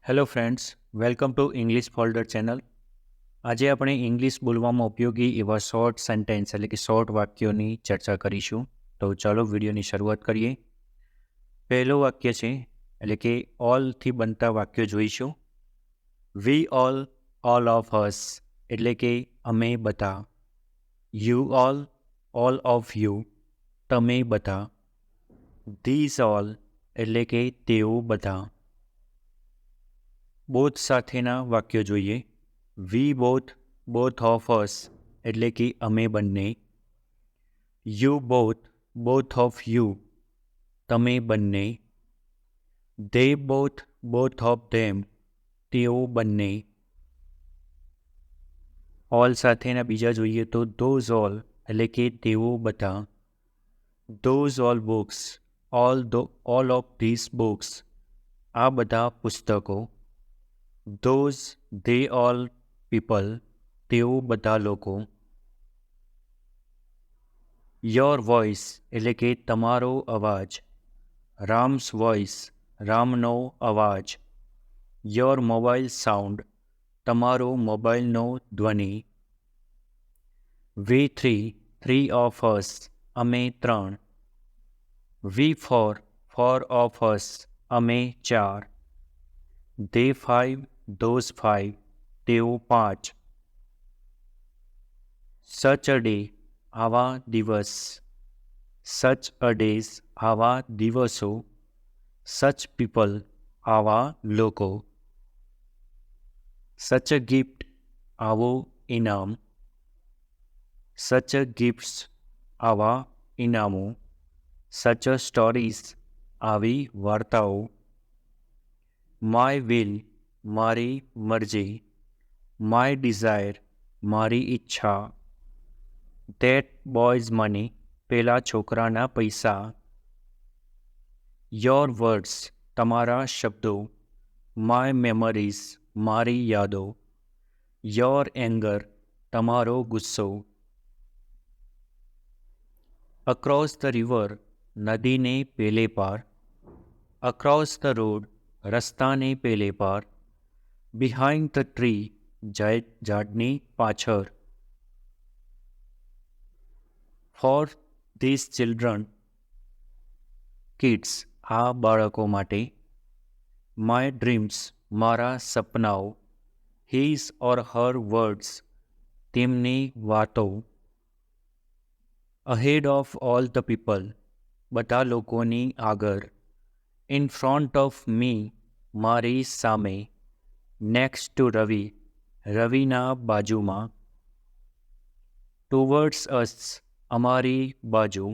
Hello friends, welcome to English folder channel. આજે આપણે English બોલવામાં ઉપયોગી એવા શોર્ટ સેન્ટેન્સ એટલે કે શોર્ટ વાક્યોની ચર્ચા કરીશું. તો ચાલો વિડીયોની શરૂઆત કરીએ. પહેલું વાક્ય છે એટલે કે ઓલથી બનતા વાક્યો જોઈશું. વી ઓલ ઓફ અસ એટલે કે અમે બધા. યુ ઓલ ઓફ યુ તમે બધા. ધીઝ ઓલ એટલે કે તેઓ બધા. બોથ સાથેના વાક્યો જોઈએ. વી બોથ ઓફ અસ એટલે કે અમે બંને. યુ બોથ ઓફ યુ તમે બંને. ધે બોથ ઓફ ધેમ તેઓ બંને. ઓલ સાથેના બીજા જોઈએ તો ધોઝ ઓલ એટલે કે તેઓ બધા. Those all books all of this books આ બધા પુસ્તકો. ધે ઓલ પીપલ તેઓ બધા લોકો. યોર વોઇસ એટલે કે તમારો અવાજ. રામ્સ વોઇસ રામનો અવાજ. યોર મોબાઈલ સાઉન્ડ તમારો મોબાઈલનો ધ્વનિ. વી થ્રી ઓફ અસ અમે ત્રણ. વી ફોર ઓફ અસ અમે ચાર. ધે ધોઝ ફાઈવ તેઓ પાંચ. સચ અ ડે આવા દિવસ. સચ અ ડેઝ આવા દિવસો. સચ પીપલ આવા લોકો. સચ અ ગિફ્ટ આવો ઇનામ. સચ અ ગિફ્ટ્સ આવા ઇનામો. સચ અ સ્ટોરીઝ આવી વાર્તાઓ. માય વિલ મારી મરજી. માય ડિઝાયર મારી ઈચ્છા. ધેટ બોયઝ મની પેલા છોકરાના પૈસા. યોર વર્ડ્સ તમારા શબ્દો. માય મેમરીઝ મારી યાદો. યોર એંગર તમારો ગુસ્સો. અક્રોસ ધ રિવર નદીને પેલે પાર. અક્રોસ ધ રોડ રસ્તાને પેલે પાર. બિહાઇન્ડ ધ ટ્રી ઝાડની પાછળ. ફોર ધીસ ચિલ્ડ્રન કિડ્સ આ બાળકો માટે. માય ડ્રીમ્સ મારા સપનાઓ. હિઝ ઓર હર વર્ડ્સ તેમની વાતો. Ahead of all the people બધા લોકોની આગળ. ઇન ફ્રન્ટ ઓફ મી મારી સામે. નેક્સ્ટ ટુ રવિ રવિના બાજુમાં. ટુવર્ડ્સ અસ અમારી બાજુ.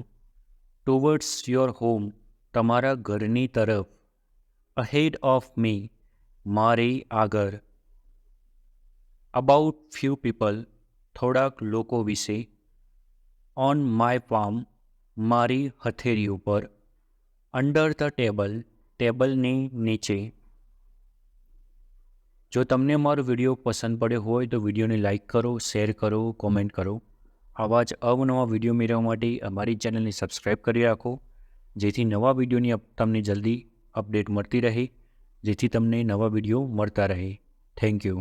ટુવર્ડ્સ યોર હોમ તમારા ઘરની તરફ. અહેડ ઓફ મી મારી આગળ. અબાઉટ ફ્યુ પીપલ થોડાક લોકો વિશે. ઓન માય પામ મારી હથેળી ઉપર. અંડર ધ ટેબલની નીચે. જો તમને મારો વિડીયો પસંદ પડ્યો હોય તો વિડીયોને લાઇક કરો, શેર કરો, કોમેન્ટ કરો. આવા જ અવનવા વિડીયો મેળવવા માટે અમારી ચેનલને સબસ્ક્રાઈબ કરી રાખો, જેથી નવા વિડીયોની તમને જલ્દી અપડેટ મળતી રહે, જેથી તમને નવા વિડીયો મળતા રહે. Thank you.